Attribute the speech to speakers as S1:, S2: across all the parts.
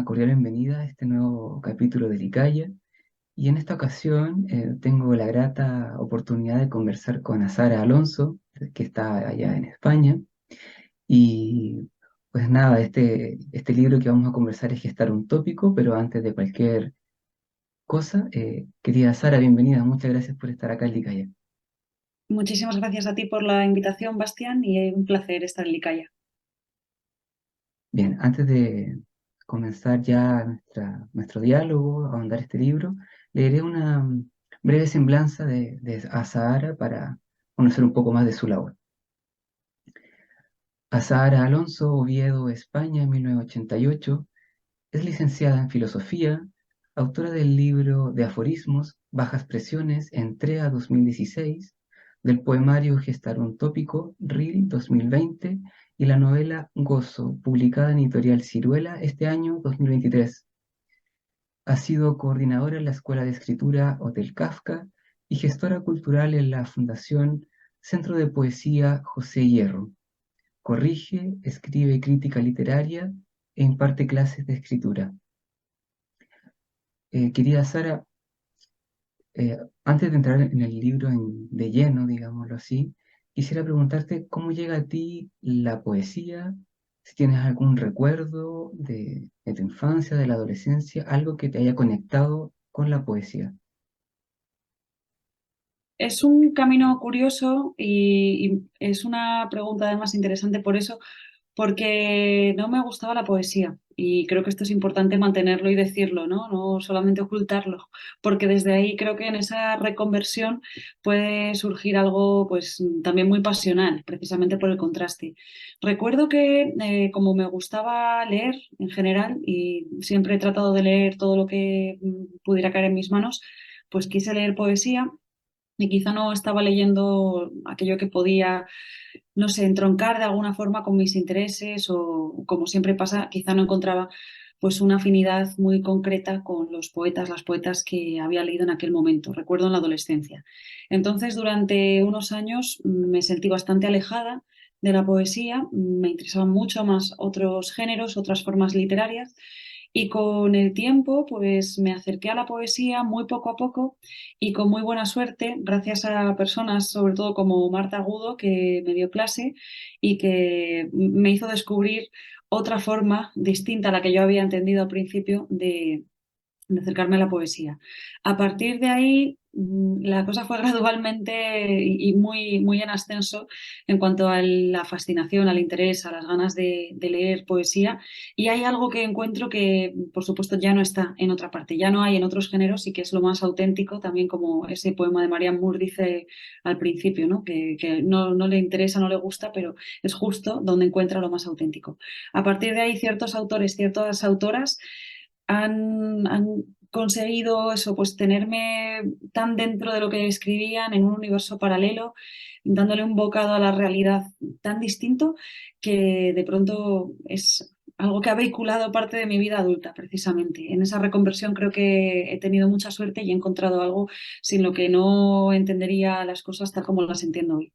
S1: cordial bienvenida a este nuevo capítulo de Licaya. Y en esta ocasión tengo la grata oportunidad de conversar con Azara Alonso, que está allá en España. Y pues nada, este libro que vamos a conversar es Gestar un tópico, pero antes de cualquier cosa, querida Sara, bienvenida. Muchas gracias por estar acá en Licaya.
S2: Muchísimas gracias a ti por la invitación, Bastián, y un placer estar en Licaya.
S1: Bien, antes de comenzar ya nuestro diálogo, a ahondar este libro, leeré una breve semblanza de Azahara para conocer un poco más de su labor. Azahara Alonso, Oviedo, España, 1988, es licenciada en Filosofía, autora del libro de aforismos Bajas Presiones, Entrega 2016, del poemario Gestar un tópico, RIL 2020, y la novela Gozo, publicada en Editorial Ciruela este año 2023. Ha sido coordinadora en la Escuela de Escritura Hotel Kafka y gestora cultural en la Fundación Centro de Poesía José Hierro. Corrige, escribe crítica literaria e imparte clases de escritura. Querida Sara, antes de entrar en el libro de lleno, digámoslo así, quisiera preguntarte cómo llega a ti la poesía, si tienes algún recuerdo de tu infancia, de la adolescencia, algo que te haya conectado con la poesía.
S2: Es un camino curioso y es una pregunta además interesante por eso, porque no me gustaba la poesía y creo que esto es importante mantenerlo y decirlo, ¿no? No solamente ocultarlo, porque desde ahí creo que en esa reconversión puede surgir algo pues también muy pasional, precisamente por el contraste. Recuerdo que como me gustaba leer en general y siempre he tratado de leer todo lo que pudiera caer en mis manos, pues quise leer poesía y quizá no estaba leyendo aquello que podía, no sé, entroncar de alguna forma con mis intereses o como siempre pasa, quizá no encontraba pues una afinidad muy concreta con los poetas, las poetas que había leído en aquel momento, recuerdo en la adolescencia. Entonces, durante unos años me sentí bastante alejada de la poesía, me interesaban mucho más otros géneros, otras formas literarias. Y con el tiempo, pues me acerqué a la poesía muy poco a poco y con muy buena suerte, gracias a personas, sobre todo como Marta Agudo, que me dio clase y que me hizo descubrir otra forma distinta a la que yo había entendido al principio de acercarme a la poesía. A partir de ahí, la cosa fue gradualmente y muy, muy en ascenso en cuanto a la fascinación, al interés, a las ganas de leer poesía. Y hay algo que encuentro que, por supuesto, ya no está en otra parte, ya no hay en otros géneros y que es lo más auténtico, también como ese poema de Marianne Moore dice al principio, ¿no? Que no le interesa, no le gusta, pero es justo donde encuentra lo más auténtico. A partir de ahí, ciertos autores, ciertas autoras han conseguido eso, pues tenerme tan dentro de lo que escribían en un universo paralelo, dándole un bocado a la realidad tan distinto que de pronto es algo que ha vehiculado parte de mi vida adulta, precisamente. En esa reconversión creo que he tenido mucha suerte y he encontrado algo sin lo que no entendería las cosas tal como las entiendo hoy.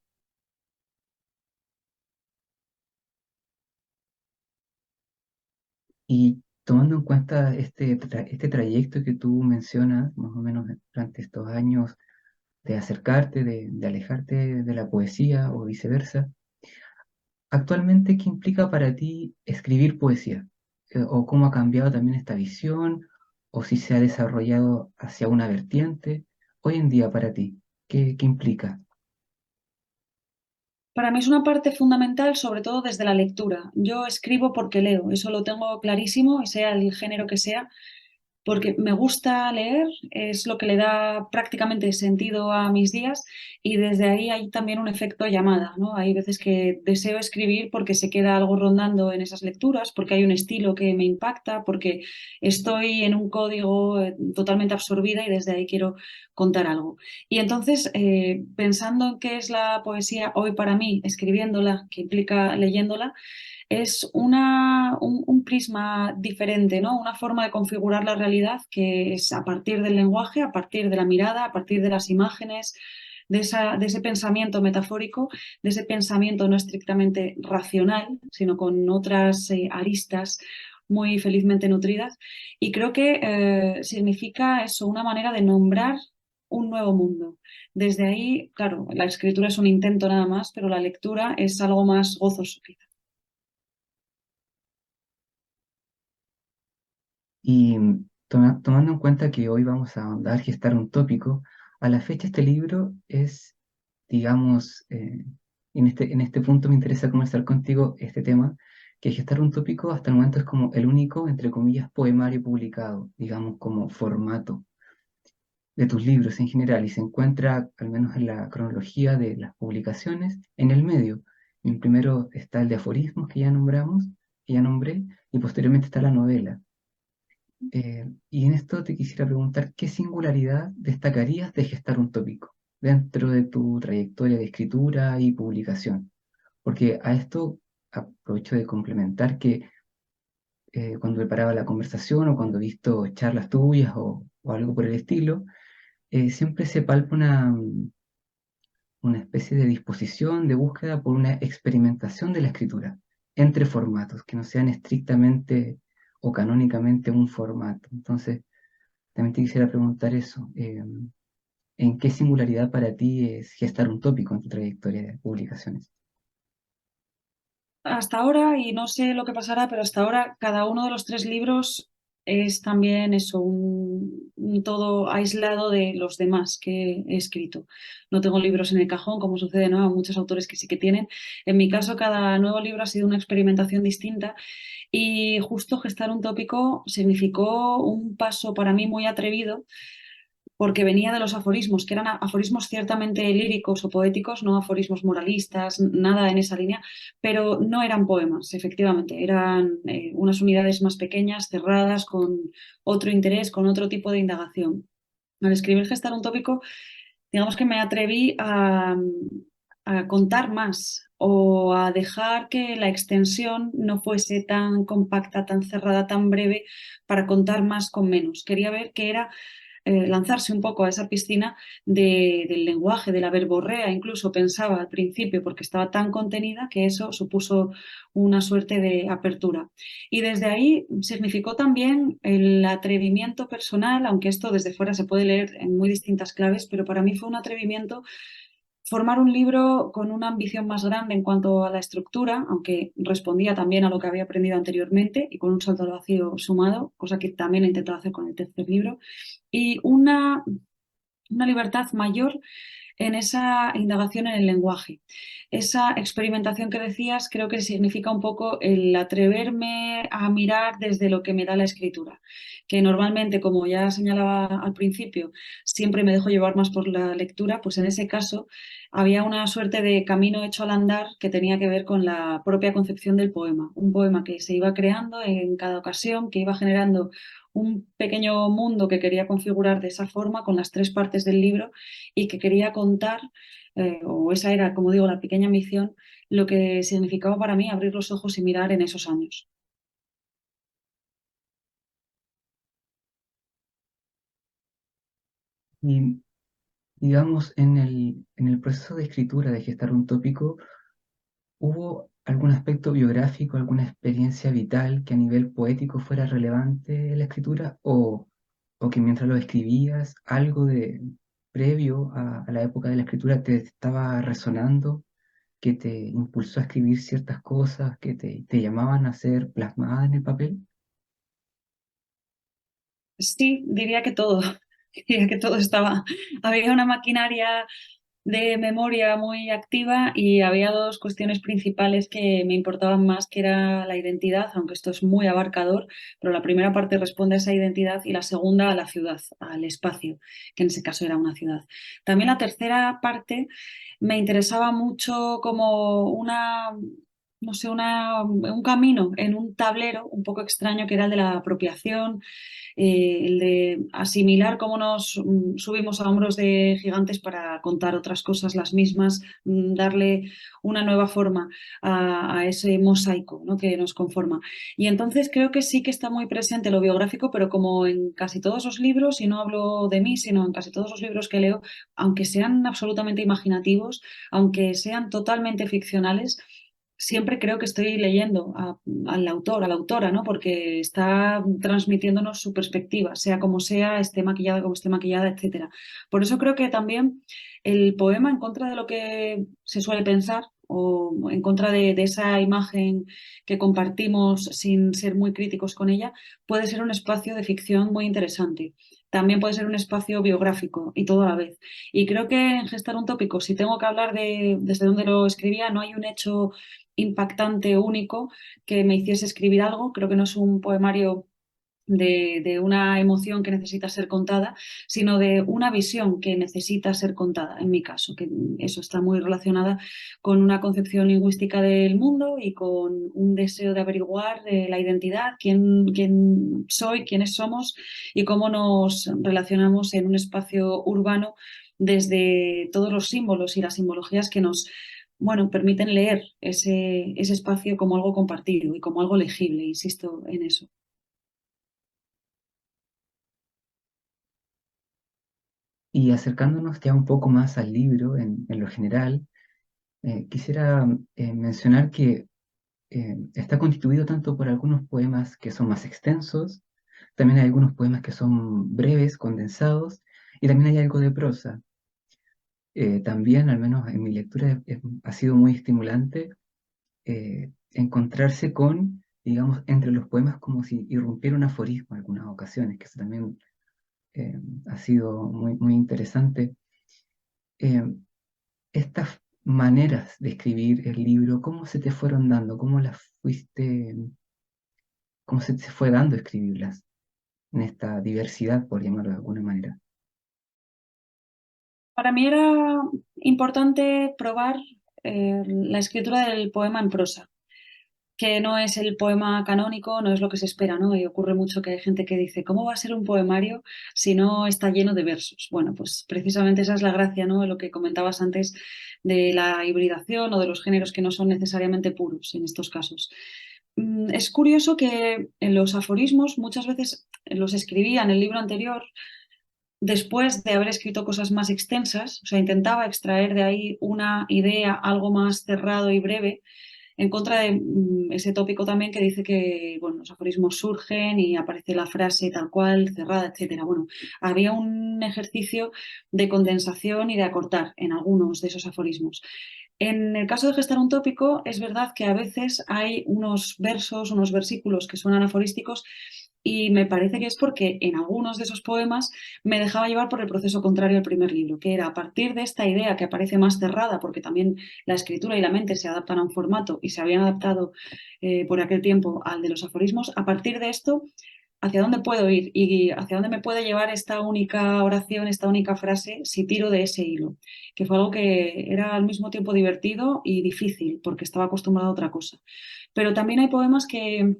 S1: Y tomando en cuenta este trayecto que tú mencionas, más o menos durante estos años de acercarte, de alejarte de la poesía o viceversa, actualmente, ¿qué implica para ti escribir poesía? ¿O cómo ha cambiado también esta visión? ¿O si se ha desarrollado hacia una vertiente? Hoy en día para ti, ¿qué implica?
S2: Para mí es una parte fundamental, sobre todo desde la lectura. Yo escribo porque leo, eso lo tengo clarísimo, y sea el género que sea, porque me gusta leer, es lo que le da prácticamente sentido a mis días y desde ahí hay también un efecto llamada, ¿no? Hay veces que deseo escribir porque se queda algo rondando en esas lecturas, porque hay un estilo que me impacta, porque estoy en un código totalmente absorbida y desde ahí quiero contar algo. Y entonces, pensando en qué es la poesía hoy para mí, escribiéndola, que implica leyéndola, es un prisma diferente, ¿no? Una forma de configurar la realidad que es a partir del lenguaje, a partir de la mirada, a partir de las imágenes, de ese pensamiento metafórico, de ese pensamiento no estrictamente racional, sino con otras aristas muy felizmente nutridas. Y creo que significa eso, una manera de nombrar un nuevo mundo. Desde ahí, claro, la escritura es un intento nada más, pero la lectura es algo más gozoso, quizá.
S1: Y tomando en cuenta que hoy vamos a ahondar, gestar un tópico, a la fecha este libro es, digamos, en este punto me interesa conversar contigo este tema, que gestar un tópico hasta el momento es como el único, entre comillas, poemario publicado, digamos, como formato de tus libros en general, y se encuentra, al menos en la cronología de las publicaciones, en el medio. En primero está el de aforismos que ya nombramos, que ya nombré, y posteriormente está la novela. Y en esto te quisiera preguntar, ¿qué singularidad destacarías de gestar un tópico dentro de tu trayectoria de escritura y publicación? Porque a esto aprovecho de complementar que cuando preparaba la conversación o cuando he visto charlas tuyas o algo por el estilo, siempre se palpa una especie de disposición, de búsqueda por una experimentación de la escritura entre formatos, que no sean estrictamente o canónicamente un formato. Entonces, también te quisiera preguntar eso. ¿En qué singularidad para ti es gestar un tópico en tu trayectoria de publicaciones?
S2: Hasta ahora, y no sé lo que pasará, pero hasta ahora cada uno de los tres libros es también eso, un todo aislado de los demás que he escrito. No tengo libros en el cajón, como sucede, ¿no?, a muchos autores que sí que tienen. En mi caso, cada nuevo libro ha sido una experimentación distinta y justo gestar un tópico significó un paso para mí muy atrevido porque venía de los aforismos, que eran aforismos ciertamente líricos o poéticos, no aforismos moralistas, nada en esa línea, pero no eran poemas, efectivamente, eran unas unidades más pequeñas, cerradas, con otro interés, con otro tipo de indagación. Al escribir Gestar un tópico, digamos que me atreví a contar más o a dejar que la extensión no fuese tan compacta, tan cerrada, tan breve, para contar más con menos. Quería ver qué era lanzarse un poco a esa piscina del lenguaje, de la verborrea, incluso pensaba al principio, porque estaba tan contenida que eso supuso una suerte de apertura. Y desde ahí significó también el atrevimiento personal, aunque esto desde fuera se puede leer en muy distintas claves, pero para mí fue un atrevimiento formar un libro con una ambición más grande en cuanto a la estructura, aunque respondía también a lo que había aprendido anteriormente y con un salto al vacío sumado, cosa que también he intentado hacer con el tercer libro, y una libertad mayor en esa indagación en el lenguaje. Esa experimentación que decías creo que significa un poco el atreverme a mirar desde lo que me da la escritura, que normalmente, como ya señalaba al principio, siempre me dejo llevar más por la lectura, pues en ese caso había una suerte de camino hecho al andar que tenía que ver con la propia concepción del poema, un poema que se iba creando en cada ocasión, que iba generando un pequeño mundo que quería configurar de esa forma con las tres partes del libro y que quería contar, o esa era, como digo, la pequeña misión, lo que significaba para mí abrir los ojos y mirar en esos años.
S1: Y digamos, en el proceso de escritura de gestar un tópico, ¿hubo algún aspecto biográfico, alguna experiencia vital que a nivel poético fuera relevante en la escritura? O que mientras lo escribías, algo de previo a la época de la escritura te estaba resonando, que te impulsó a escribir ciertas cosas, que te llamaban a ser plasmadas en el papel?
S2: Sí, diría que todo. Diría que todo estaba. Había una maquinaria de memoria muy activa y había dos cuestiones principales que me importaban más, que era la identidad, aunque esto es muy abarcador, pero la primera parte responde a esa identidad y la segunda a la ciudad, al espacio, que en ese caso era una ciudad. También la tercera parte me interesaba mucho como no sé, un camino en un tablero un poco extraño que era el de la apropiación, el de asimilar cómo nos subimos a hombros de gigantes para contar otras cosas las mismas, darle una nueva forma a ese mosaico, ¿no?, que nos conforma. Y entonces creo que sí que está muy presente lo biográfico, pero como en casi todos los libros, y no hablo de mí, sino en casi todos los libros que leo, aunque sean absolutamente imaginativos, aunque sean totalmente ficcionales, siempre creo que estoy leyendo al autor, a la autora, ¿no? Porque está transmitiéndonos su perspectiva, sea como sea, esté maquillada como esté maquillada, etcétera. Por eso creo que también el poema, en contra de lo que se suele pensar, o en contra de esa imagen que compartimos sin ser muy críticos con ella, puede ser un espacio de ficción muy interesante. También puede ser un espacio biográfico y todo a la vez. Y creo que en Gestar un tópico, si tengo que hablar de desde dónde lo escribía, no hay un hecho impactante, único, que me hiciese escribir algo. Creo que no es un poemario de una emoción que necesita ser contada, sino de una visión que necesita ser contada, en mi caso, que eso está muy relacionada con una concepción lingüística del mundo y con un deseo de averiguar la identidad, quién soy, quiénes somos y cómo nos relacionamos en un espacio urbano desde todos los símbolos y las simbologías que nos, bueno, permiten leer ese espacio como algo compartido y como algo legible, insisto en eso.
S1: Y acercándonos ya un poco más al libro en lo general, quisiera mencionar que está constituido tanto por algunos poemas que son más extensos, también hay algunos poemas que son breves, condensados, y también hay algo de prosa. También, al menos en mi lectura, ha sido muy estimulante encontrarse con, digamos, entre los poemas como si irrumpiera un aforismo en algunas ocasiones, que eso también eh, ha sido muy, muy interesante. Eh, Estas maneras de escribir el libro, ¿cómo se te fueron dando? ¿Cómo las fuiste, cómo se te fue dando escribirlas en esta diversidad, por llamarlo de alguna manera?
S2: Para mí era importante probar la escritura del poema en prosa, que no es el poema canónico, no es lo que se espera, ¿no? Y ocurre mucho que hay gente que dice, ¿cómo va a ser un poemario si no está lleno de versos? Bueno, pues precisamente esa es la gracia, ¿no? De lo que comentabas antes de la hibridación o de los géneros que no son necesariamente puros en estos casos. Es curioso que en los aforismos muchas veces los escribía en el libro anterior después de haber escrito cosas más extensas, o sea, intentaba extraer de ahí una idea, algo más cerrado y breve, en contra de ese tópico también que dice que, bueno, los aforismos surgen y aparece la frase tal cual, cerrada, etcétera. Bueno, había un ejercicio de condensación y de acortar en algunos de esos aforismos. En el caso de gestar un tópico, es verdad que a veces hay unos versos, unos versículos que suenan aforísticos y me parece que es porque en algunos de esos poemas me dejaba llevar por el proceso contrario al primer libro, que era a partir de esta idea que aparece más cerrada, porque también la escritura y la mente se adaptan a un formato y se habían adaptado por aquel tiempo al de los aforismos, a partir de esto, ¿hacia dónde puedo ir y hacia dónde me puede llevar esta única oración, esta única frase, si tiro de ese hilo? Que fue algo que era al mismo tiempo divertido y difícil, porque estaba acostumbrado a otra cosa. Pero también hay poemas que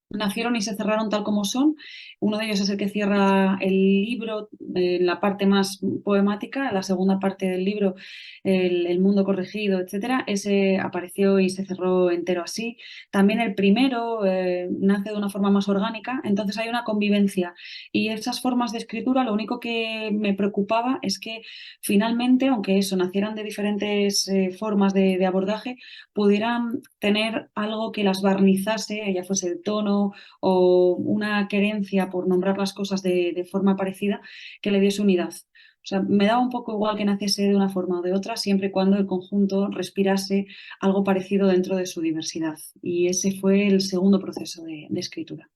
S2: nacieron y se cerraron tal como son. Uno de ellos es el que cierra el libro, la parte más poemática, la segunda parte del libro, el mundo corregido, etcétera. Ese apareció y se cerró entero así. También el primero nace de una forma más orgánica, entonces hay una convivencia. Y esas formas de escritura, lo único que me preocupaba es que finalmente, aunque eso nacieran de diferentes formas de abordaje, pudieran tener algo que las barnizase, ya fuese el tono o una querencia por nombrar las cosas de forma parecida, que le diese unidad. O sea, me daba un poco igual que naciese de una forma o de otra, siempre y cuando el conjunto respirase algo parecido dentro de su diversidad. Y ese fue el segundo proceso de escritura.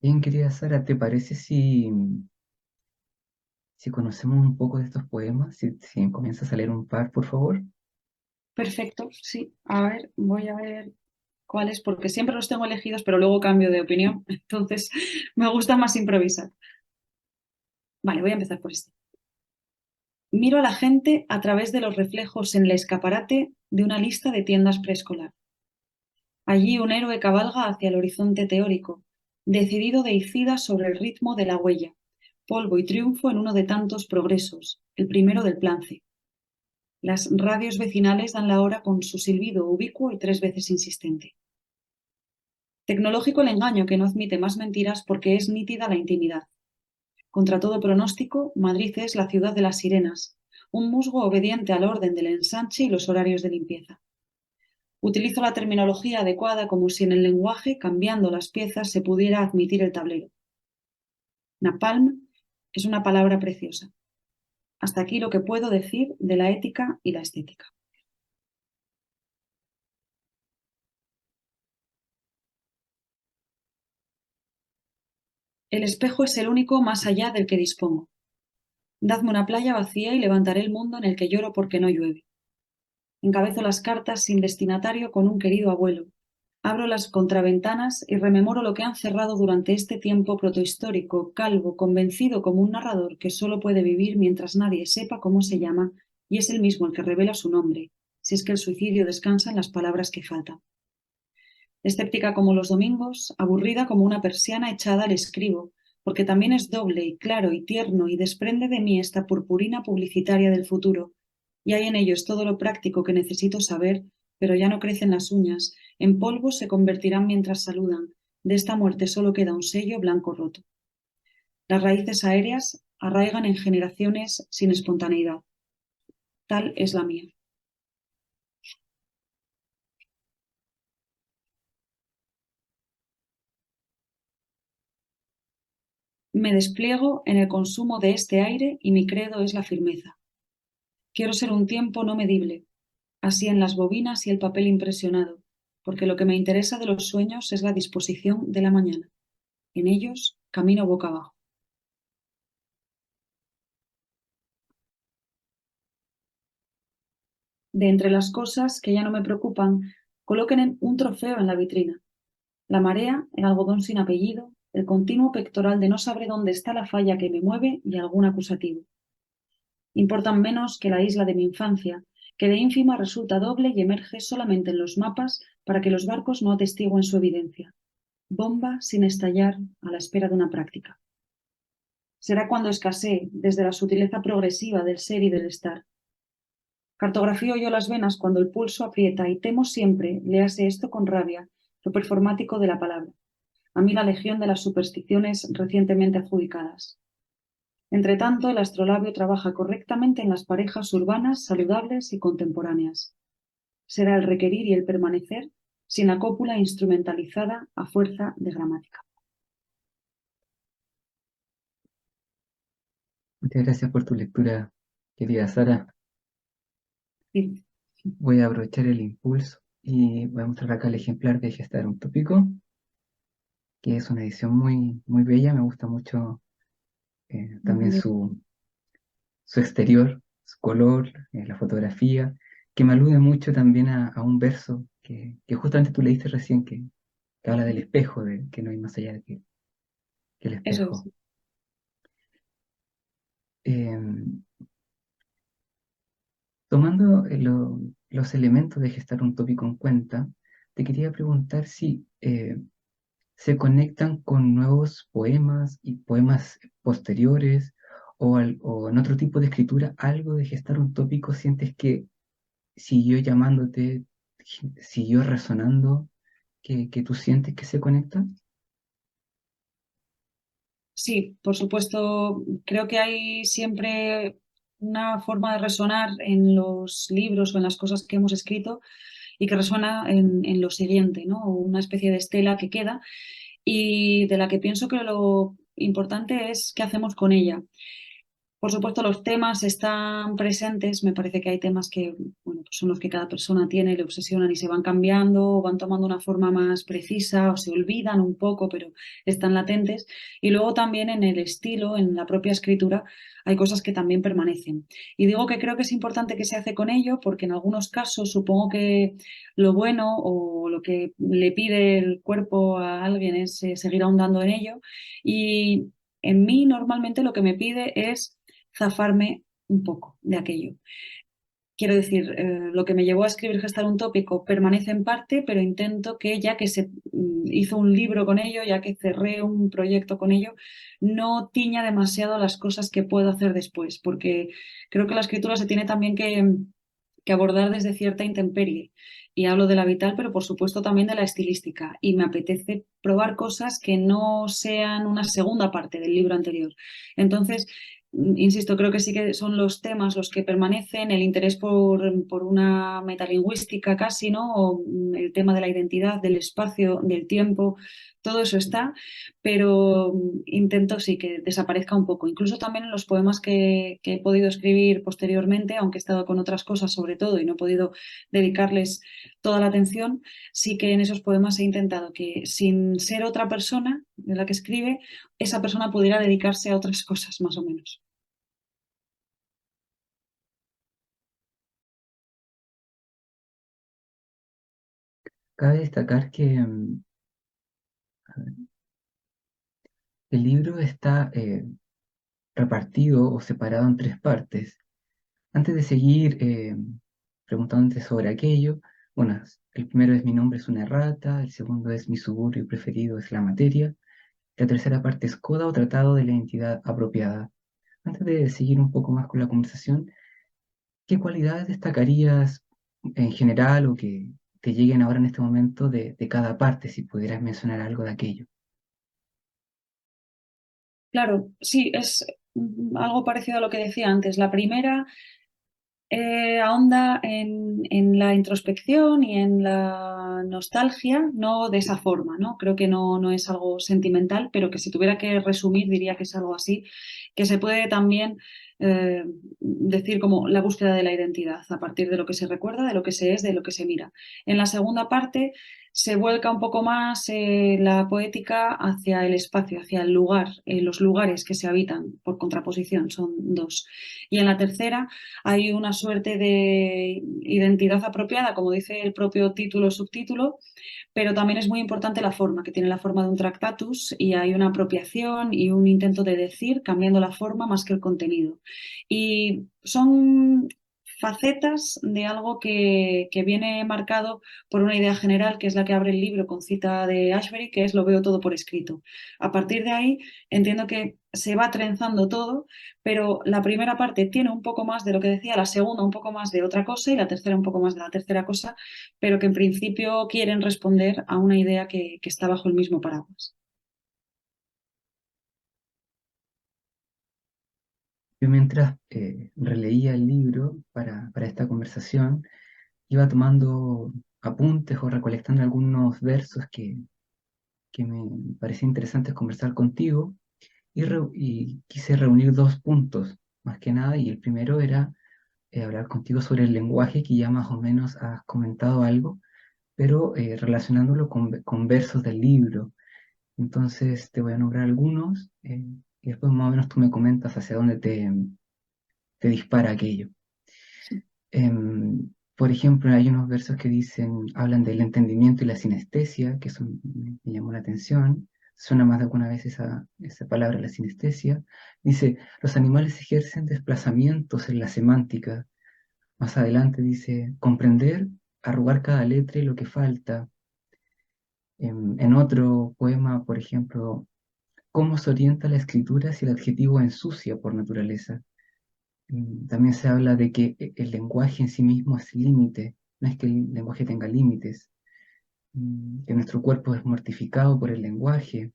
S1: Bien, querida Sara, ¿te parece si conocemos un poco de estos poemas? Si comienzas a leer un par, por favor.
S2: Perfecto, sí. A ver, voy a ver cuáles, porque siempre los tengo elegidos, pero luego cambio de opinión. Entonces, me gusta más improvisar. Vale, voy a empezar por este. Miro a la gente a través de los reflejos en el escaparate de una lista de tiendas preescolar. Allí un héroe cabalga hacia el horizonte teórico, decidido deicida sobre el ritmo de la huella, polvo y triunfo en uno de tantos progresos, el primero del Plance. Las radios vecinales dan la hora con su silbido ubicuo y 3 veces insistente. Tecnológico el engaño que no admite más mentiras porque es nítida la intimidad. Contra todo pronóstico, Madrid es la ciudad de las sirenas, un musgo obediente al orden del ensanche y los horarios de limpieza. Utilizo la terminología adecuada como si en el lenguaje, cambiando las piezas, se pudiera admitir el tablero. Napalm es una palabra preciosa. Hasta aquí lo que puedo decir de la ética y la estética. El espejo es el único más allá del que dispongo. Dadme una playa vacía y levantaré el mundo en el que lloro porque no llueve. Encabezo las cartas sin destinatario con un querido abuelo. Abro las contraventanas y rememoro lo que han cerrado durante este tiempo protohistórico, calvo, convencido como un narrador que solo puede vivir mientras nadie sepa cómo se llama y es él mismo el que revela su nombre, si es que el suicidio descansa en las palabras que faltan. Escéptica como los domingos, aburrida como una persiana echada al escribo, porque también es doble y claro y tierno y desprende de mí esta purpurina publicitaria del futuro, y hay en ellos todo lo práctico que necesito saber, pero ya no crecen las uñas, en polvo se convertirán mientras saludan, de esta muerte solo queda un sello blanco roto. Las raíces aéreas arraigan en generaciones sin espontaneidad. Tal es la mía. Me despliego en el consumo de este aire y mi credo es la firmeza. Quiero ser un tiempo no medible, así en las bobinas y el papel impresionado, porque lo que me interesa de los sueños es la disposición de la mañana. En ellos camino boca abajo. De entre las cosas que ya no me preocupan, coloquen un trofeo en la vitrina. La marea, el algodón sin apellido, el continuo pectoral de no saber dónde está la falla que me mueve y algún acusativo. Importan menos que la isla de mi infancia, que de ínfima resulta doble y emerge solamente en los mapas para que los barcos no atestiguen su evidencia. Bomba sin estallar a la espera de una práctica. Será cuando escasee desde la sutileza progresiva del ser y del estar. Cartografío yo las venas cuando el pulso aprieta y temo siempre, léase esto con rabia, lo performático de la palabra. A mí la legión de las supersticiones recientemente adjudicadas. Entre tanto, el astrolabio trabaja correctamente en las parejas urbanas, saludables y contemporáneas. Será el requerir y el permanecer sin la cópula instrumentalizada a fuerza de gramática.
S1: Muchas gracias por tu lectura, querida Sara.
S2: Sí.
S1: Voy a aprovechar el impulso y voy a mostrar acá el ejemplar de Gestar un tópico, que es una edición muy, muy bella. Me gusta mucho también su exterior, su color, la fotografía, que me alude mucho también a un verso que justamente tú leíste recién, que habla del espejo, de que no hay más allá que el
S2: Eso es.
S1: espejo. Em, Tomando los elementos de gestar un tópico en cuenta, te quería preguntar si se conectan con nuevos poemas y poemas posteriores o en otro tipo de escritura, algo de gestar un tópico, sientes que siguió llamándote, siguió resonando, que tú sientes que se conecta.
S2: Sí, por supuesto, creo que hay siempre una forma de resonar en los libros o en las cosas que hemos escrito y que resuena en lo siguiente, ¿no? Una especie de estela que queda y de la que pienso que lo importante es qué hacemos con ella. Por supuesto, los temas están presentes. Me parece que hay temas que, bueno, pues son los que cada persona tiene, le obsesionan y se van cambiando, o van tomando una forma más precisa, o se olvidan un poco, pero están latentes. Y luego también en el estilo, en la propia escritura, hay cosas que también permanecen. Y digo que creo que es importante que se hace con ello, porque en algunos casos supongo que lo bueno o lo que le pide el cuerpo a alguien es seguir ahondando en ello. Y en mí normalmente lo que me pide es zafarme un poco de aquello. Quiero decir, lo que me llevó a escribir Gestar un tópico permanece en parte, pero intento que ya que se hizo un libro con ello, ya que cerré un proyecto con ello, no tiña demasiado las cosas que puedo hacer después, porque creo que la escritura se tiene también que abordar desde cierta intemperie. Y hablo de la vital, pero por supuesto también de la estilística. Y me apetece probar cosas que no sean una segunda parte del libro anterior. Entonces, insisto, creo que sí que son los temas los que permanecen, el interés por una metalingüística casi, ¿no? O el tema de la identidad, del espacio, del tiempo, todo eso está, pero intento sí que desaparezca un poco. Incluso también en los poemas que he podido escribir posteriormente, aunque he estado con otras cosas sobre todo y no he podido dedicarles toda la atención, sí que en esos poemas he intentado que sin ser otra persona de la que escribe, esa persona pudiera dedicarse a otras cosas, más o menos.
S1: Cabe destacar que el libro está repartido o separado en tres partes. Antes de seguir preguntándote sobre aquello, bueno, el primero es mi nombre es una errata, el segundo es mi suburbio preferido es la materia, la tercera parte es coda o tratado de la identidad apropiada. Antes de seguir un poco más con la conversación, ¿qué cualidades destacarías en general o que te lleguen ahora en este momento de cada parte, si pudieras mencionar algo de aquello?
S2: Claro, sí, es algo parecido a lo que decía antes. La primera ahonda en la introspección y en la nostalgia, no de esa forma, ¿no? Creo que no es algo sentimental, pero que si tuviera que resumir diría que es algo así, que se puede también decir como la búsqueda de la identidad a partir de lo que se recuerda, de lo que se es, de lo que se mira. En la segunda parte se vuelca un poco más la poética hacia el espacio, hacia el lugar, los lugares que se habitan, por contraposición, son dos. Y en la tercera hay una suerte de identidad apropiada, como dice el propio título o subtítulo, pero también es muy importante la forma, que tiene la forma de un tractatus y hay una apropiación y un intento de decir cambiando la forma más que el contenido. Y son facetas de algo que viene marcado por una idea general, que es la que abre el libro con cita de Ashbery, que es lo veo todo por escrito. A partir de ahí entiendo que se va trenzando todo, pero la primera parte tiene un poco más de lo que decía, la segunda un poco más de otra cosa y la tercera un poco más de la tercera cosa, pero que en principio quieren responder a una idea que está bajo el mismo paraguas.
S1: Yo mientras releía el libro para esta conversación, iba tomando apuntes o recolectando algunos versos que me parecía interesantes conversar contigo y quise reunir dos puntos, más que nada, y el primero era hablar contigo sobre el lenguaje, que ya más o menos has comentado algo, pero relacionándolo con versos del libro. Entonces te voy a nombrar algunos y después más o menos tú me comentas hacia dónde te dispara aquello. Por ejemplo, hay unos versos que hablan del entendimiento y la sinestesia, que me llamó la atención. Suena más de alguna vez esa palabra, la sinestesia. Dice, los animales ejercen desplazamientos en la semántica. Más adelante dice, comprender, arrugar cada letra y lo que falta. En otro poema, por ejemplo, cómo se orienta la escritura si el adjetivo ensucia por naturaleza. También se habla de que el lenguaje en sí mismo es límite, no es que el lenguaje tenga límites, que nuestro cuerpo es mortificado por el lenguaje,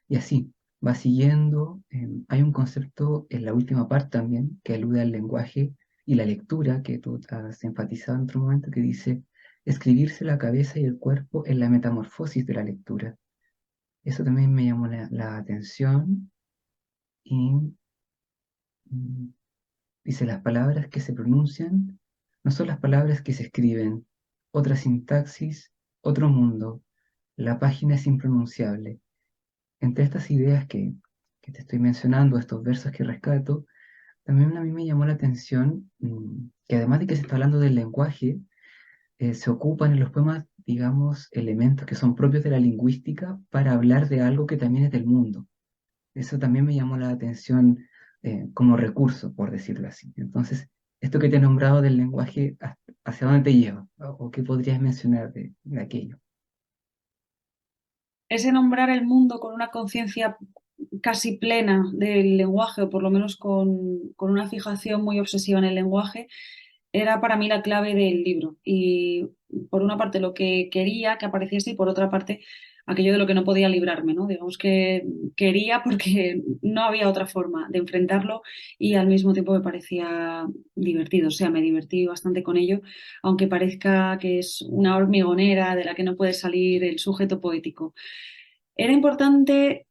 S1: y así va siguiendo. Hay un concepto en la última parte también que alude al lenguaje y la lectura, que tú has enfatizado en otro momento, que dice, escribirse la cabeza y el cuerpo en la metamorfosis de la lectura. Eso también me llamó la atención y mm, dice, las palabras que se pronuncian no son las palabras que se escriben. Otra sintaxis, otro mundo. La página es impronunciable. Entre estas ideas que te estoy mencionando, estos versos que rescato, también a mí me llamó la atención que además de que se está hablando del lenguaje, se ocupan en los poemas, digamos, elementos que son propios de la lingüística para hablar de algo que también es del mundo. Eso también me llamó la atención como recurso, por decirlo así. Entonces, esto que te he nombrado del lenguaje, ¿hacia dónde te lleva? ¿O qué podrías mencionar de aquello?
S2: Ese nombrar el mundo con una conciencia casi plena del lenguaje, o por lo menos con una fijación muy obsesiva en el lenguaje, era para mí la clave del libro. Y por una parte lo que quería que apareciese y por otra parte aquello de lo que no podía librarme, ¿no? Digamos que quería porque no había otra forma de enfrentarlo y al mismo tiempo me parecía divertido, o sea, me divertí bastante con ello, aunque parezca que es una hormigonera de la que no puede salir el sujeto poético. Era importante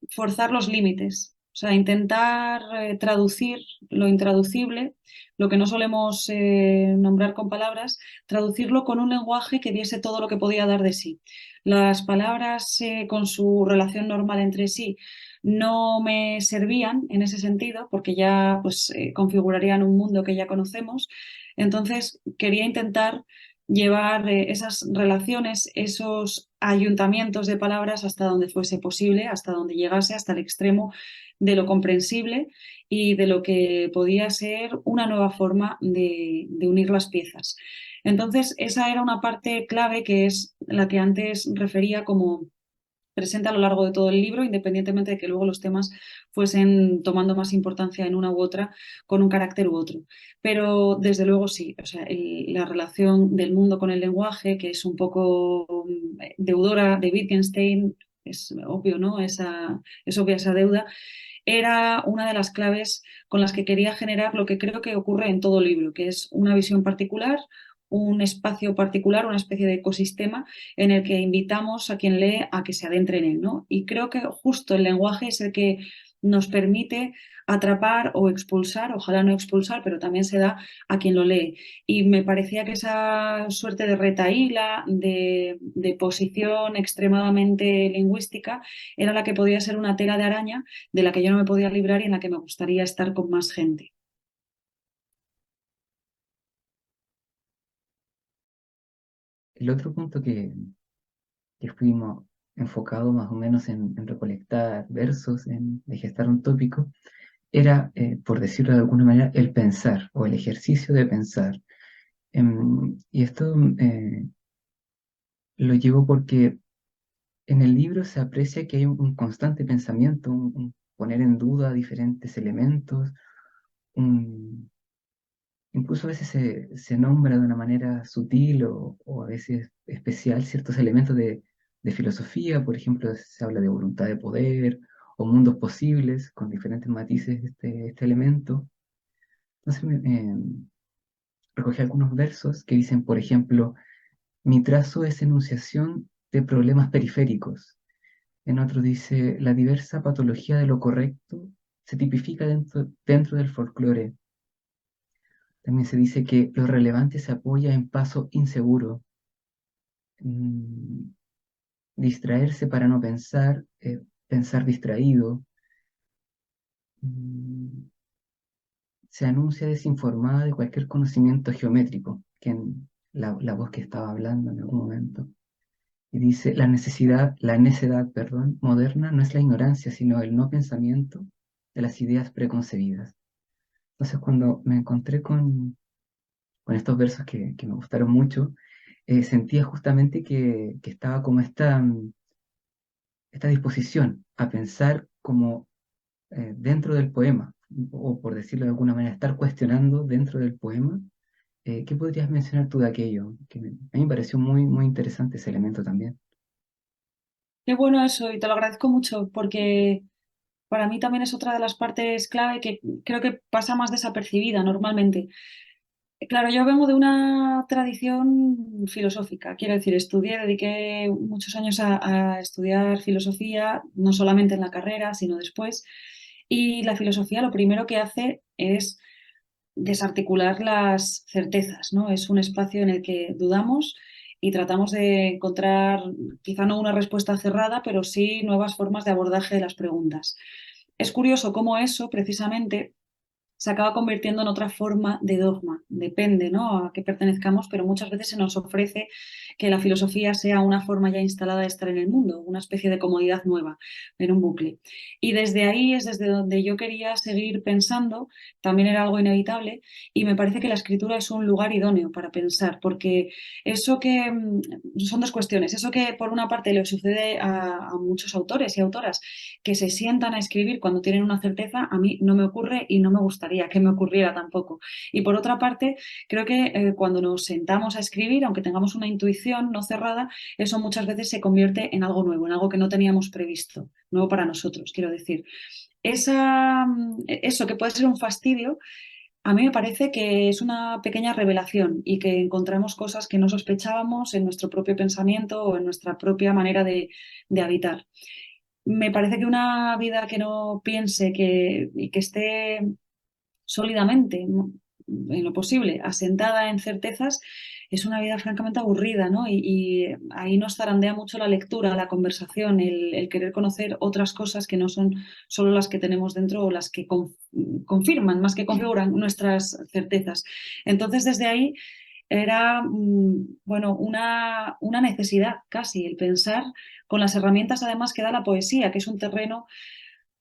S2: forzar los límites, o sea, intentar traducir lo intraducible, lo que no solemos nombrar con palabras, traducirlo con un lenguaje que diese todo lo que podía dar de sí. Las palabras con su relación normal entre sí no me servían en ese sentido porque ya pues, configurarían un mundo que ya conocemos. Entonces quería intentar llevar esas relaciones, esos ayuntamientos de palabras hasta donde fuese posible, hasta donde llegase, hasta el extremo de lo comprensible y de lo que podía ser una nueva forma de unir las piezas. Entonces, esa era una parte clave que es la que antes refería como presente a lo largo de todo el libro, independientemente de que luego los temas fuesen tomando más importancia en una u otra, con un carácter u otro. Pero desde luego sí, o sea, la relación del mundo con el lenguaje, que es un poco deudora de Wittgenstein, es obvio, ¿no? Es obvia esa deuda, era una de las claves con las que quería generar lo que creo que ocurre en todo libro, que es una visión particular, un espacio particular, una especie de ecosistema en el que invitamos a quien lee a que se adentre en él, ¿no? Y creo que justo el lenguaje es el que nos permite atrapar o expulsar, ojalá no expulsar, pero también se da a quien lo lee. Y me parecía que esa suerte de retahíla, de posición extremadamente lingüística, era la que podía ser una tela de araña de la que yo no me podía librar y en la que me gustaría estar con más gente.
S1: El otro punto que fuimos enfocados más o menos en recolectar versos, de gestar un tópico, era, por decirlo de alguna manera, el pensar o el ejercicio de pensar. Y esto lo llevo porque en el libro se aprecia que hay un constante pensamiento, un poner en duda diferentes elementos, un- incluso a veces se nombra de una manera sutil o a veces especial ciertos elementos de filosofía. Por ejemplo, se habla de voluntad de poder o mundos posibles con diferentes matices de este elemento. Entonces recogí algunos versos que dicen, por ejemplo, mi trazo es enunciación de problemas periféricos. En otro dice, la diversa patología de lo correcto se tipifica dentro del folclore. También se dice que lo relevante se apoya en paso inseguro. Mm, distraerse para no pensar, pensar distraído. Mm, se anuncia desinformada de cualquier conocimiento geométrico, que en la voz que estaba hablando en algún momento. Y dice, la necedad, perdón, moderna no es la ignorancia, sino el no pensamiento de las ideas preconcebidas. Entonces, cuando me encontré con estos versos que me gustaron mucho, sentía justamente que estaba como esta disposición a pensar como dentro del poema, o por decirlo de alguna manera, estar cuestionando dentro del poema. ¿Qué podrías mencionar tú de aquello? A mí me pareció muy, muy interesante ese elemento también.
S2: Qué bueno eso y te lo agradezco mucho porque para mí también es otra de las partes clave que creo que pasa más desapercibida normalmente. Claro, yo vengo de una tradición filosófica, quiero decir, dediqué muchos años a estudiar filosofía, no solamente en la carrera, sino después, y la filosofía lo primero que hace es desarticular las certezas, ¿no? Es un espacio en el que dudamos y tratamos de encontrar, quizá no una respuesta cerrada, pero sí nuevas formas de abordaje de las preguntas. Es curioso cómo eso, precisamente, se acaba convirtiendo en otra forma de dogma. Depende, ¿no?, a qué pertenezcamos, pero muchas veces se nos ofrece que la filosofía sea una forma ya instalada de estar en el mundo, una especie de comodidad nueva, en un bucle. Y desde ahí es desde donde yo quería seguir pensando, también era algo inevitable, y me parece que la escritura es un lugar idóneo para pensar, porque eso que son dos cuestiones, eso que por una parte le sucede a muchos autores y autoras que se sientan a escribir cuando tienen una certeza, a mí no me ocurre y no me gustaría que me ocurriera tampoco. Y por otra parte, creo que cuando nos sentamos a escribir, aunque tengamos una intuición, posición no cerrada, eso muchas veces se convierte en algo nuevo, en algo que no teníamos previsto, nuevo para nosotros, quiero decir. Eso que puede ser un fastidio, a mí me parece que es una pequeña revelación y que encontramos cosas que no sospechábamos en nuestro propio pensamiento o en nuestra propia manera de habitar. Me parece que una vida que no piense y que esté sólidamente, ¿no? En lo posible, asentada en certezas, es una vida francamente aburrida, ¿no? Y ahí nos zarandea mucho la lectura, la conversación, el querer conocer otras cosas que no son solo las que tenemos dentro o las que confirman, más que configuran nuestras certezas. Entonces, desde ahí era, bueno, una necesidad casi, el pensar con las herramientas además que da la poesía, que es un terreno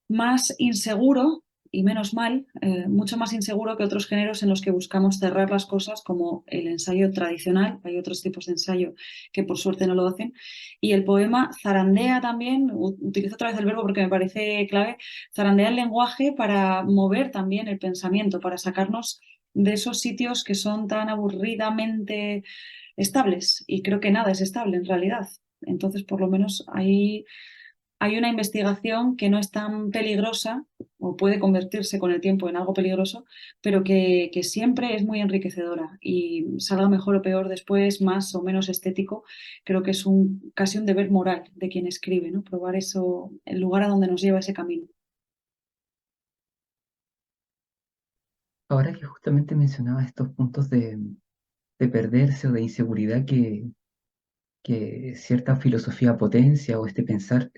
S2: más inseguro y menos mal, mucho más inseguro que otros géneros en los que buscamos cerrar las cosas, como el ensayo tradicional. Hay otros tipos de ensayo que por suerte no lo hacen. Y el poema zarandea también, utilizo otra vez el verbo porque me parece clave, zarandea el lenguaje para mover también el pensamiento, para sacarnos de esos sitios que son tan aburridamente estables. Y creo que nada es estable en realidad. Entonces, por lo menos ahí hay una investigación que no es tan peligrosa o puede convertirse con el tiempo en algo peligroso, pero que siempre es muy enriquecedora y salga mejor o peor después, más o menos estético, creo que es casi un deber moral de quien escribe, ¿no? Probar eso, el lugar a donde nos lleva ese camino.
S1: Ahora que justamente mencionaba estos puntos de perderse o de inseguridad que cierta filosofía potencia o este pensar,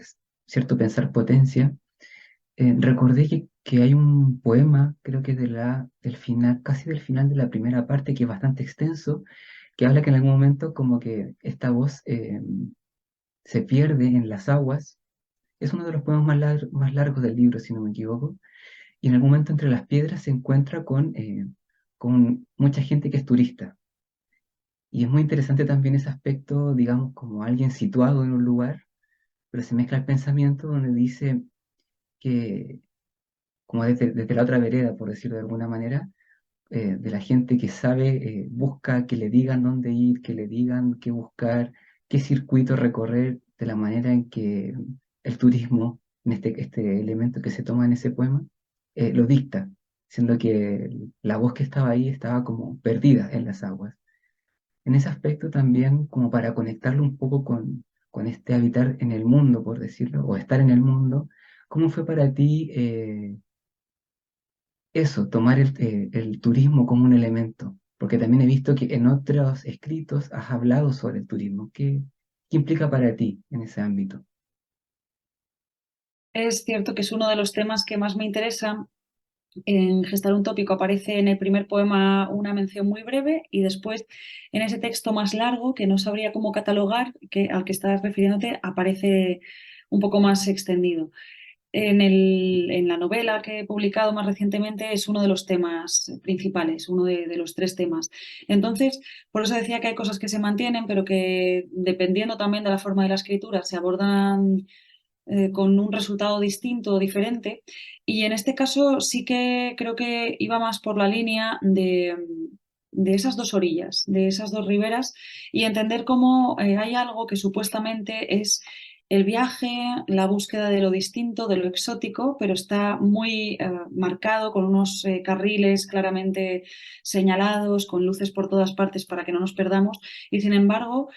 S1: cierto pensar potencia, recordé que hay un poema, creo que del final, casi del final de la primera parte, que es bastante extenso, que habla que en algún momento como que esta voz se pierde en las aguas. Es uno de los poemas más largos del libro, si no me equivoco, y en algún momento entre las piedras se encuentra con mucha gente que es turista. Y es muy interesante también ese aspecto, digamos, como alguien situado en un lugar, pero se mezcla el pensamiento donde dice que, como desde la otra vereda, por decirlo de alguna manera, de la gente que sabe, busca que le digan dónde ir, que le digan qué buscar, qué circuito recorrer, de la manera en que el turismo, en este elemento que se toma en ese poema, lo dicta, siendo que la voz que estaba ahí estaba como perdida en las aguas. En ese aspecto también, como para conectarlo un poco con este habitar en el mundo, por decirlo, o estar en el mundo, ¿cómo fue para ti eso, tomar el turismo como un elemento? Porque también he visto que en otros escritos has hablado sobre el turismo. ¿Qué implica para ti en ese ámbito?
S2: Es cierto que es uno de los temas que más me interesa. En Gestar un tópico aparece en el primer poema una mención muy breve y después en ese texto más largo, que no sabría cómo catalogar, al que estás refiriéndote, aparece un poco más extendido. En la novela que he publicado más recientemente es uno de los temas principales, uno de los tres temas. Entonces, por eso decía que hay cosas que se mantienen, pero que dependiendo también de la forma de la escritura, se abordan con un resultado distinto o diferente. Y en este caso sí que creo que iba más por la línea de esas dos orillas, de esas dos riberas, y entender cómo hay algo que supuestamente es el viaje, la búsqueda de lo distinto, de lo exótico, pero está muy marcado con unos carriles claramente señalados, con luces por todas partes para que no nos perdamos. Y sin embargo,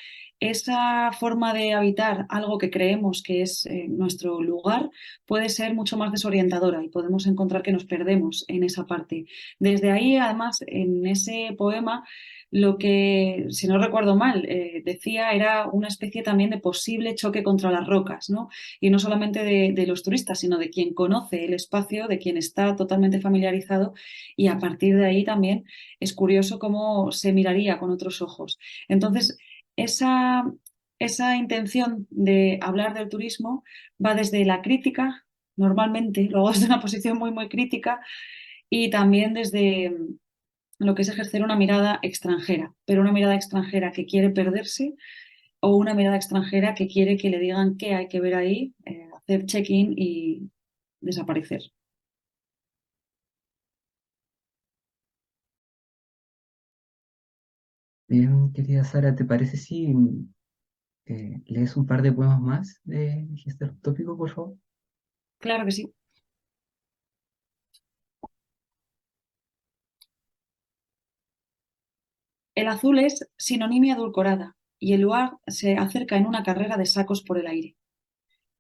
S2: esa forma de habitar algo que creemos que es nuestro lugar puede ser mucho más desorientadora y podemos encontrar que nos perdemos en esa parte. Desde ahí, además, en ese poema, lo que, si no recuerdo mal, decía era una especie también de posible choque contra las rocas, ¿no? Y no solamente de los turistas, sino de quien conoce el espacio, de quien está totalmente familiarizado y a partir de ahí también es curioso cómo se miraría con otros ojos. Entonces, esa, esa intención de hablar del turismo va desde la crítica, normalmente, lo hago desde una posición muy, muy crítica, y también desde lo que es ejercer una mirada extranjera, pero una mirada extranjera que quiere perderse o una mirada extranjera que quiere que le digan qué hay que ver ahí, hacer check-in y desaparecer.
S1: Bien, querida Sara, ¿te parece si lees un par de poemas más de Gester Tópico, por favor?
S2: Claro que sí. El azul es sinonimia edulcorada y el luar se acerca en una carrera de sacos por el aire.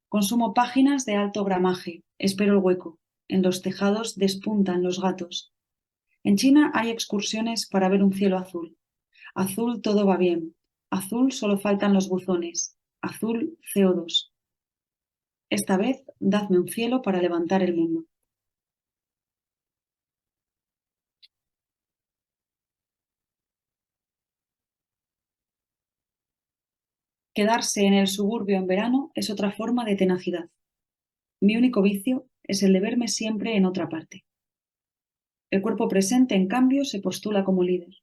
S2: Consumo páginas de alto gramaje, espero el hueco. En los tejados despuntan los gatos. En China hay excursiones para ver un cielo azul. Azul todo va bien. Azul solo faltan los buzones. Azul CO2. Esta vez dadme un cielo para levantar el mundo. Quedarse en el suburbio en verano es otra forma de tenacidad. Mi único vicio es el de verme siempre en otra parte. El cuerpo presente, en cambio, se postula como líder.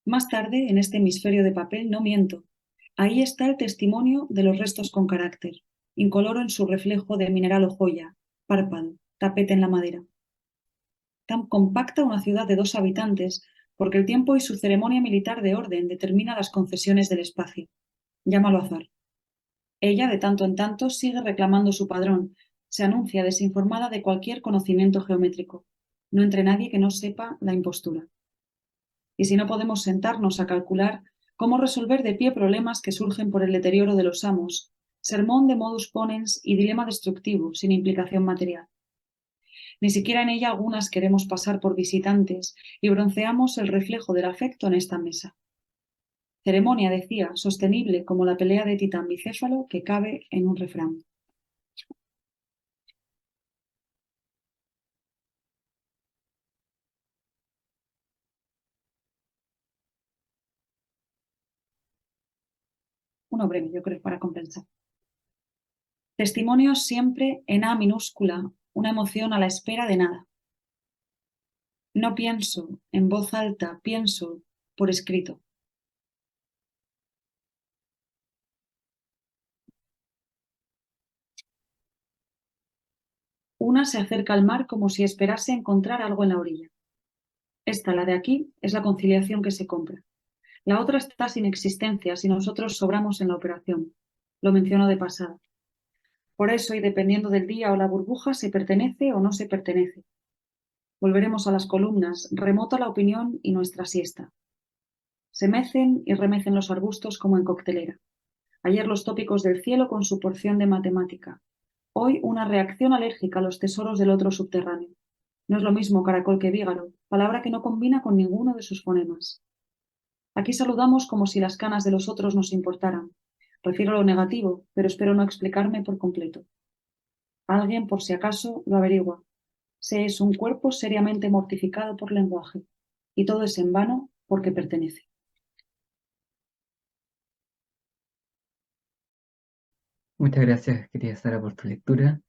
S2: Más tarde, en este hemisferio de papel, no miento. Ahí está el testimonio de los restos con carácter, incoloro en su reflejo de mineral o joya, párpado, tapete en la madera. Tan compacta una ciudad de 2 habitantes, porque el tiempo y su ceremonia militar de orden determina las concesiones del espacio. Llámalo azar. Ella, de tanto en tanto, sigue reclamando su padrón, se anuncia desinformada de cualquier conocimiento geométrico. No entre nadie que no sepa la impostura. Y si no podemos sentarnos a calcular cómo resolver de pie problemas que surgen por el deterioro de los amos, sermón de modus ponens y dilema destructivo sin implicación material. Ni siquiera en ella algunas queremos pasar por visitantes y bronceamos el reflejo del afecto en esta mesa. Ceremonia, decía, sostenible como la pelea de titán bicéfalo que cabe en un refrán. Uno breve, yo creo, para compensar. Testimonios siempre en A minúscula, una emoción a la espera de nada. No pienso en voz alta, pienso por escrito. Una se acerca al mar como si esperase encontrar algo en la orilla. Esta, la de aquí, es la conciliación que se compra. La otra está sin existencia si nosotros sobramos en la operación. Lo menciono de pasada. Por eso, y dependiendo del día o la burbuja, se pertenece o no se pertenece. Volveremos a las columnas, remoto la opinión y nuestra siesta. Se mecen y remecen los arbustos como en coctelera. Ayer los tópicos del cielo con su porción de matemática. Hoy una reacción alérgica a los tesoros del otro subterráneo. No es lo mismo caracol que vígaro, palabra que no combina con ninguno de sus fonemas. Aquí saludamos como si las canas de los otros nos importaran. Refiero lo negativo, pero espero no explicarme por completo. Alguien, por si acaso, lo averigua. Se es un cuerpo seriamente mortificado por lenguaje. Y todo es en vano porque pertenece.
S1: Muchas gracias, querida Sara, por tu lectura.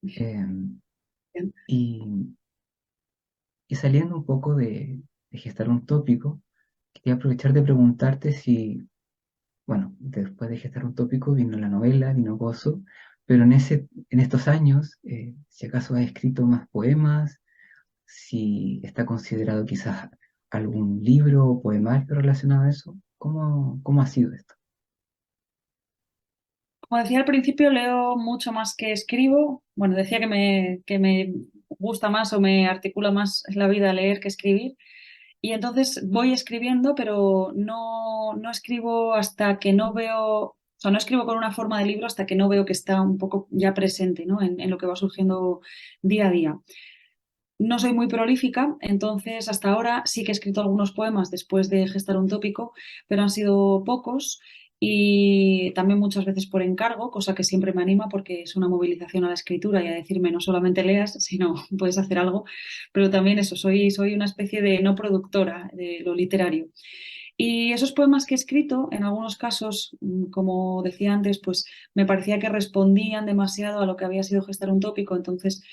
S1: Eh,
S2: Bien.
S1: y, y saliendo un poco de gestar un tópico, quería aprovechar de preguntarte si, bueno, después de gestar un tópico vino la novela, vino Gozo, pero en estos años, si acaso has escrito más poemas, si está considerado quizás algún libro o poemario relacionado a eso, ¿cómo ha sido esto?
S2: Como decía al principio, leo mucho más que escribo. Bueno, decía que me gusta más o me articula más la vida leer que escribir. Y entonces voy escribiendo, pero no escribo hasta que no veo, o sea, no escribo con una forma de libro hasta que no veo que está un poco ya presente, ¿no? En lo que va surgiendo día a día. No soy muy prolífica, entonces hasta ahora sí que he escrito algunos poemas después de gestar un tópico, pero han sido pocos y también muchas veces por encargo, cosa que siempre me anima porque es una movilización a la escritura y a decirme no solamente leas, sino puedes hacer algo, pero también eso, soy una especie de no productora de lo literario. Y esos poemas que he escrito, en algunos casos, como decía antes, pues me parecía que respondían demasiado a lo que había sido gestar un tópico, entonces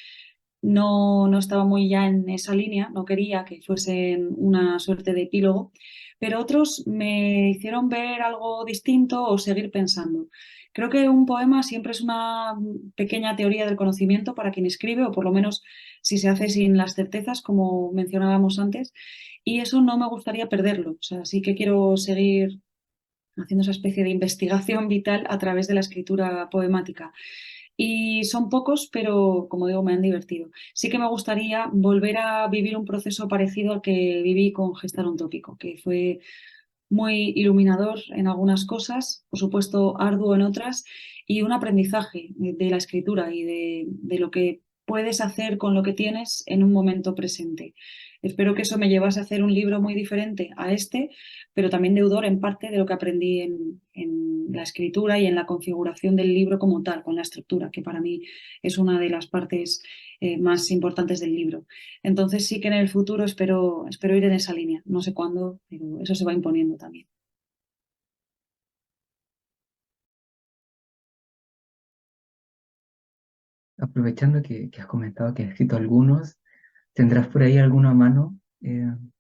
S2: no estaba muy ya en esa línea, no quería que fuesen una suerte de epílogo, pero otros me hicieron ver algo distinto o seguir pensando. Creo que un poema siempre es una pequeña teoría del conocimiento para quien escribe, o por lo menos si se hace sin las certezas, como mencionábamos antes, y eso no me gustaría perderlo. O sea, sí que quiero seguir haciendo esa especie de investigación vital a través de la escritura poemática. Y son pocos, pero como digo, me han divertido. Sí que me gustaría volver a vivir un proceso parecido al que viví con Gestar un tópico, que fue muy iluminador en algunas cosas, por supuesto arduo en otras, y un aprendizaje de la escritura y de lo que puedes hacer con lo que tienes en un momento presente. Espero que eso me llevase a hacer un libro muy diferente a este, pero también deudor en parte de lo que aprendí en la escritura y en la configuración del libro como tal, con la estructura, que para mí es una de las partes más importantes del libro. Entonces sí que en el futuro espero ir en esa línea. No sé cuándo, pero eso se va imponiendo también.
S1: Aprovechando que has comentado que has escrito algunos, ¿tendrás por ahí alguno a mano,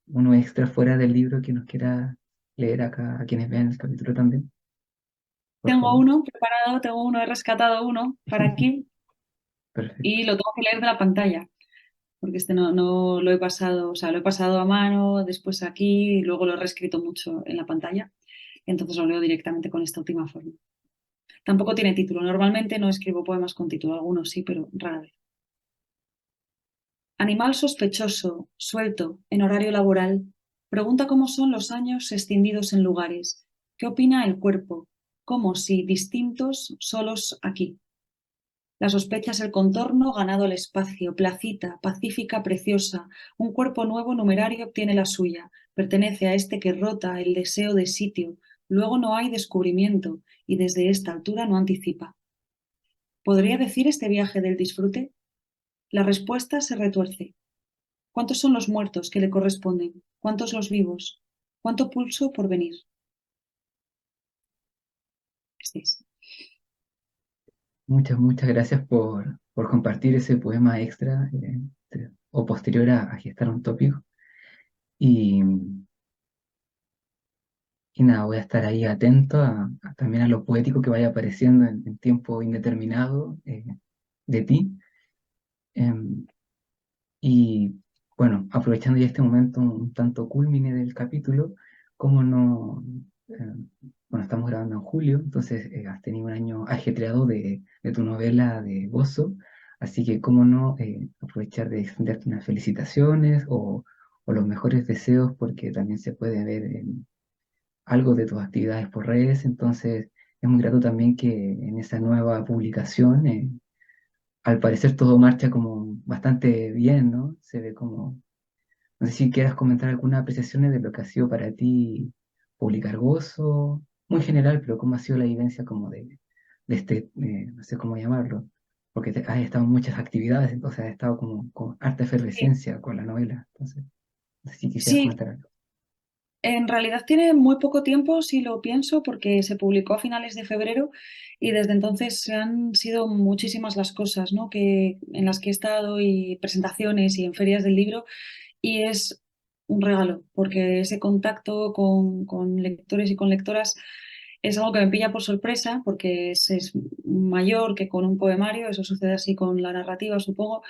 S1: uno extra fuera del libro que nos quiera leer acá a quienes vean el capítulo también? Por
S2: Tengo
S1: favor.
S2: uno preparado, he rescatado uno para aquí
S1: Perfecto.
S2: y lo tengo que leer de la pantalla, porque este no lo he pasado, o sea, lo he pasado a mano, después aquí y luego lo he reescrito mucho en la pantalla. Entonces lo leo directamente con esta última forma. Tampoco tiene título. Normalmente no escribo poemas con título, algunos sí, pero rara vez. Animal sospechoso, suelto, en horario laboral, pregunta cómo son los años extendidos en lugares. ¿Qué opina el cuerpo? Como si distintos, solos aquí. La sospecha es el contorno, ganado el espacio, placita, pacífica, preciosa. Un cuerpo nuevo numerario obtiene la suya. Pertenece a este que rota el deseo de sitio. Luego no hay descubrimiento y desde esta altura no anticipa. ¿Podría decir este viaje del disfrute? La respuesta se retuerce. ¿Cuántos son los muertos que le corresponden? ¿Cuántos los vivos? ¿Cuánto pulso por venir? Este es.
S1: Muchas gracias por compartir ese poema extra o posterior a gestar un tópico. Y, y nada, voy a estar ahí atento también a lo poético que vaya apareciendo en tiempo indeterminado de ti. Em, y bueno, aprovechando ya este momento un tanto culmine del capítulo, como no, bueno, estamos grabando en julio, entonces has tenido un año ajetreado de tu novela de Gozo, así que cómo no aprovechar de extenderte unas felicitaciones o los mejores deseos, porque también se puede ver algo de tus actividades por redes, entonces es muy grato también que en esa nueva publicación, al parecer todo marcha como bastante bien, ¿no? Se ve como, no sé si quieras comentar algunas apreciaciones de lo que ha sido para ti publicar Gozo, muy general, pero cómo ha sido la vivencia como de este, no sé cómo llamarlo, porque has estado en muchas actividades, entonces has estado como con harta
S2: Sí,
S1: efervescencia con la novela, entonces, no sé si quisieras
S2: sí,
S1: comentar algo.
S2: en realidad tiene muy poco tiempo, si lo pienso, porque se publicó a finales de febrero y desde entonces han sido muchísimas las cosas, ¿no? En las que he estado y presentaciones y en ferias del libro y es un regalo, porque ese contacto con lectores y con lectoras es algo que me pilla por sorpresa, porque es mayor que con un poemario, eso sucede así con la narrativa, supongo,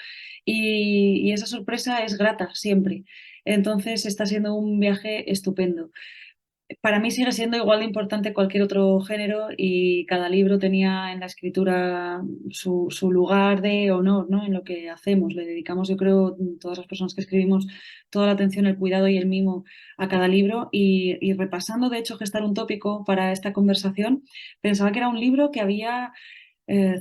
S2: y esa sorpresa es grata siempre. Entonces está siendo un viaje estupendo. Para mí sigue siendo igual de importante cualquier otro género y cada libro tenía en la escritura su lugar de honor, ¿no? En lo que hacemos. Le dedicamos, yo creo, todas las personas que escribimos, toda la atención, el cuidado y el mimo a cada libro. Y repasando, de hecho, gestar un tópico para esta conversación, pensaba que era un libro que había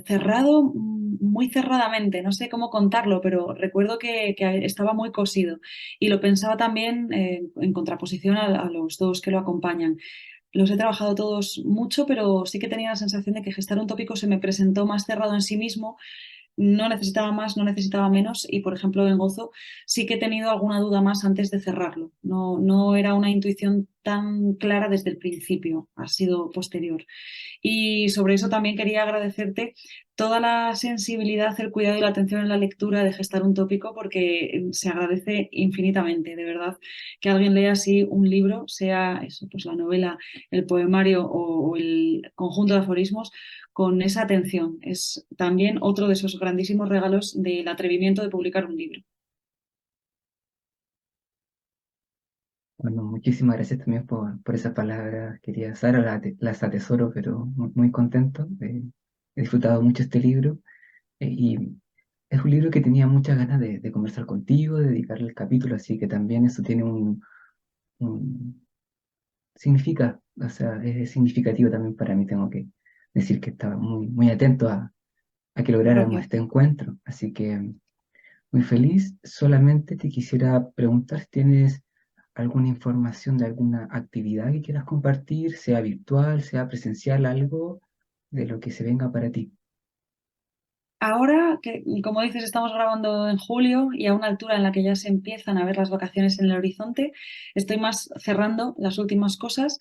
S2: cerrado muy cerradamente, no sé cómo contarlo, pero recuerdo que estaba muy cosido y lo pensaba también en contraposición a los dos que lo acompañan. Los he trabajado todos mucho, pero sí que tenía la sensación de que gestar un tópico se me presentó más cerrado en sí mismo, no necesitaba más, no necesitaba menos y, por ejemplo, en Gozo sí que he tenido alguna duda más antes de cerrarlo. No era una intuición tan clara desde el principio, ha sido posterior. Y sobre eso también quería agradecerte toda la sensibilidad, el cuidado y la atención en la lectura de Gestar un tópico, porque se agradece infinitamente, de verdad, que alguien lea así un libro, sea eso, pues la novela, el poemario o el conjunto de aforismos, con esa atención. Es también otro de esos grandísimos regalos del atrevimiento de publicar un libro.
S1: Bueno, muchísimas gracias también por esas palabras, querida Sara, las atesoro, pero muy contento. He disfrutado mucho este libro y es un libro que tenía muchas ganas de conversar contigo, de dedicarle el capítulo, así que también eso tiene significa, o sea, es significativo también para mí, tengo que decir que estaba muy atento a que lográramos
S2: Gracias.
S1: este encuentro, así que muy feliz. Solamente te quisiera preguntar si tienes alguna información de alguna actividad que quieras compartir, sea virtual, sea presencial, algo de lo que se venga para ti.
S2: Ahora que, como dices, estamos grabando en julio y a una altura en la que ya se empiezan a ver las vacaciones en el horizonte, estoy más cerrando las últimas cosas,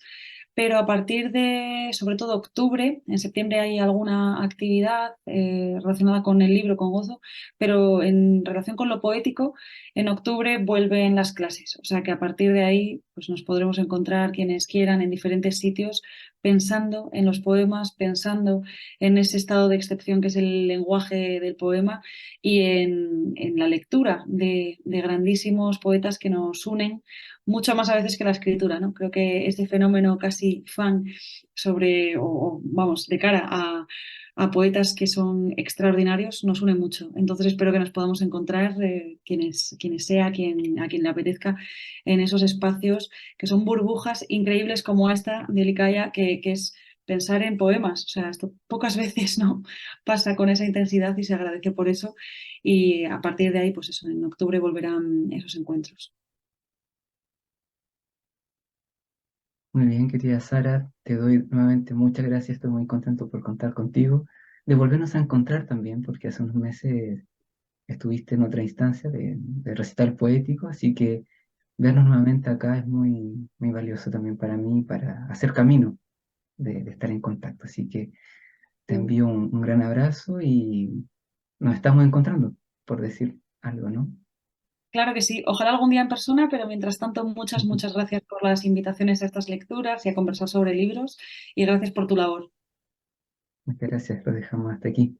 S2: pero a partir de, sobre todo, octubre, en septiembre hay alguna actividad relacionada con el libro, con Gozo, pero en relación con lo poético, en octubre vuelven las clases, o sea que a partir de ahí pues nos podremos encontrar quienes quieran en diferentes sitios pensando en los poemas, pensando en ese estado de excepción que es el lenguaje del poema y en la lectura de grandísimos poetas que nos unen mucho más a veces que la escritura, ¿no? Creo que este fenómeno casi fan sobre, vamos, de cara a poetas que son extraordinarios nos une mucho. Entonces espero que nos podamos encontrar quienes sea, a quien le apetezca, en esos espacios que son burbujas increíbles como esta de Likaya, que es pensar en poemas. O sea, esto pocas veces no pasa con esa intensidad y se agradece por eso. Y a partir de ahí, pues eso, en octubre volverán esos encuentros.
S1: Muy bien, querida Sara, te doy nuevamente muchas gracias, estoy muy contento por contar contigo, de volvernos a encontrar también, porque hace unos meses estuviste en otra instancia de recital poético, así que vernos nuevamente acá es muy valioso también para mí, para hacer camino de estar en contacto. Así que te envío un gran abrazo y nos estamos encontrando, por decir algo, ¿no?
S2: Claro que sí, ojalá algún día en persona, pero mientras tanto, muchas gracias por las invitaciones a estas lecturas y a conversar sobre libros y gracias por tu labor.
S1: Muchas gracias, lo dejamos hasta aquí.